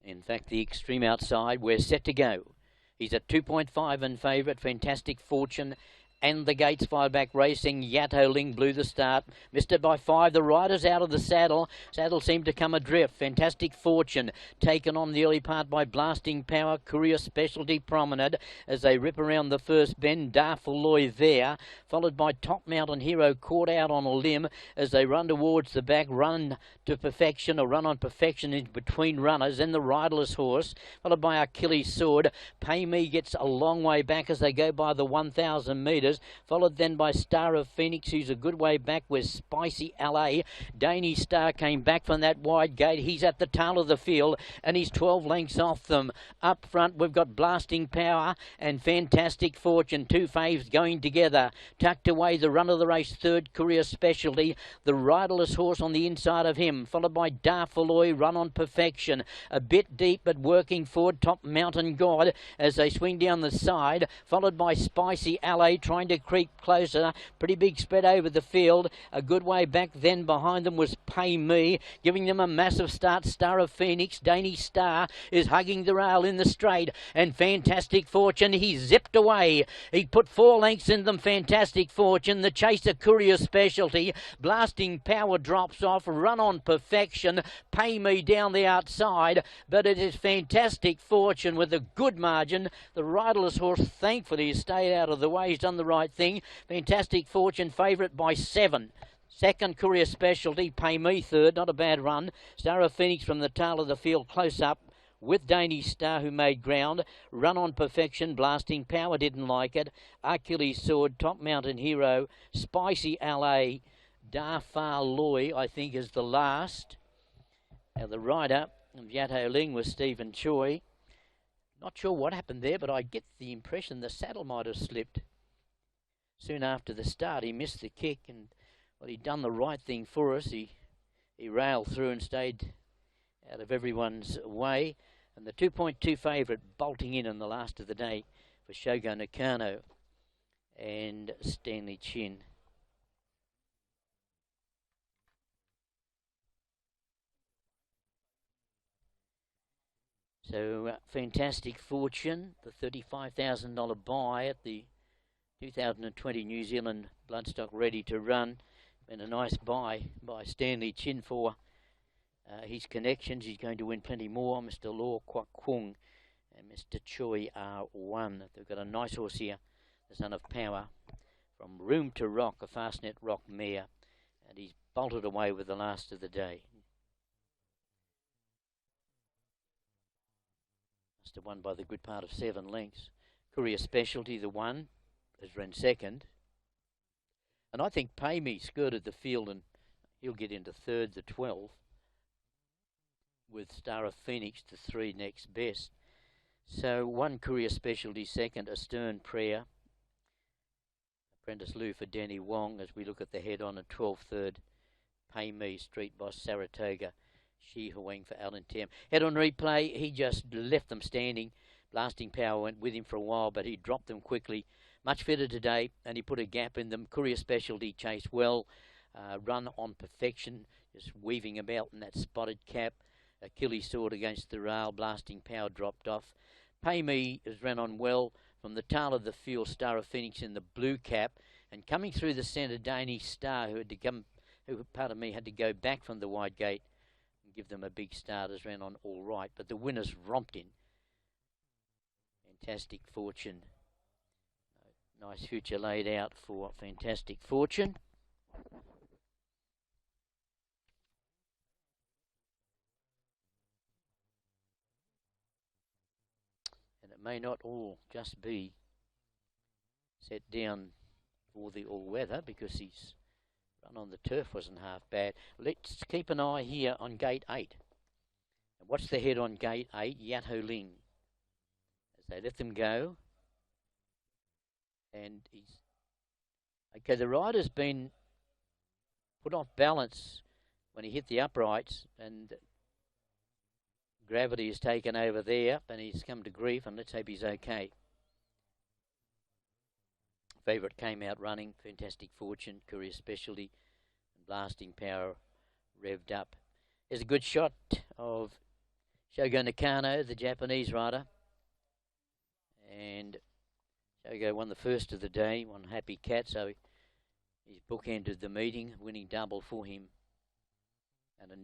In fact, the extreme outside, we're set to go. He's at 2.5 in favourite. Fantastic Fortune. And the gates fired back racing. Yato Ling blew the start. Missed it by 5. The rider's out of the saddle. Saddle seemed to come adrift. Fantastic Fortune taken on the early part by Blasting Power. Courier Specialty Promenade as they rip around the first bend. Darfaloy there. Followed by Top Mountain Hero caught out on a limb as they run towards the back. Run to Perfection. A run on Perfection in between runners. Then the riderless horse. Followed by Achilles Sword. Pay Me gets a long way back as they go by the 1,000 metres. Followed then by Star of Phoenix, who's a good way back with Spicy LA. Danny Star came back from that wide gate. He's at the tail of the field and he's 12 lengths off them. Up front we've got Blasting Power and Fantastic Fortune. Two faves going together. Tucked away the run of the race, third Courier Specialty. The riderless horse on the inside of him. Followed by Darfaloy, Run on Perfection. A bit deep but working forward. Top Mountain God as they swing down the side. Followed by Spicy LA trying to creep closer. Pretty big spread over the field. A good way back then behind them was Pay Me, giving them a massive start. Star of Phoenix. Danny Star is hugging the rail in the straight, and Fantastic Fortune, he zipped away. He put 4 lengths in them. Fantastic Fortune. The Chaser Courier Specialty. Blasting Power drops off. Run on Perfection. Pay Me down the outside, but it is Fantastic Fortune with a good margin. The riderless horse, thankfully, has stayed out of the way. He's done the right thing. Fantastic Fortune favourite by 7. Second Courier Specialty, Pay Me third, not a bad run. Star of Phoenix from the tail of the field close up with Danny Star, who made ground. Run on Perfection, Blasting Power didn't like it. Achilles Sword, Top Mountain Hero, Spicy LA, Darfaloy I think is the last. Now the rider of Yato Ling was Stephen Choi. Not sure what happened there, but I get the impression the saddle might have slipped. Soon after the start, he missed the kick, and well, he'd done the right thing for us. He railed through and stayed out of everyone's way. And the 2.2 favourite bolting in on the last of the day for Shogo Nakano and Stanley Chin. So Fantastic Fortune, the $35,000 buy at the 2020 New Zealand Bloodstock Ready to Run, and a nice buy by Stanley Chin for his connections. He's going to win plenty more. Mr. Law Kwak Kwung and Mr. Choi are one. They've got a nice horse here, the Son of Power, from Room to Rock, a Fastnet Rock mare, and he's bolted away with the last of the day. Must have won by the good part of 7 lengths. Courier Specialty, the one, has run second. And I think Pay Me skirted the field and he'll get into third, the 12, with Star of Phoenix, the 3 next best. So 1 Courier Specialty second, A Stern Prayer. Apprentice Lou for Denny Wong as we look at the head on, a 12 third. Pay Me, Street Boss Saratoga. Shi Huang for Alan Tam. Head on replay, he just left them standing. Blasting Power went with him for a while, but he dropped them quickly. Much fitter today, and he put a gap in them. Courier Specialty chased well. Run on Perfection, just weaving about in that spotted cap. Achilles Sword against the rail. Blasting Power dropped off. Pay Me has run on well. From the tail of the field, Star of Phoenix in the blue cap. And coming through the centre, Danny Star, who had to go back from the wide gate and give them a big start, has ran on all right. But the winners romped in. Fantastic Fortune. Nice future laid out for Fantastic Fortune. And it may not all just be set down for the all-weather, because his run on the turf wasn't half bad. Let's keep an eye here on Gate 8. And what's the head on Gate 8? Yato Ling. As they let them go. And he's okay. The rider's been put off balance when he hit the uprights, and gravity has taken over there, and he's come to grief, and let's hope he's okay. Favourite came out running. Fantastic Fortune, Courier Specialty, and Blasting Power revved up. There's a good shot of Shogo Nakano, the Japanese rider. And Shogo won the first of the day, one Happy Cat, so he's bookended the meeting, winning double for him. And a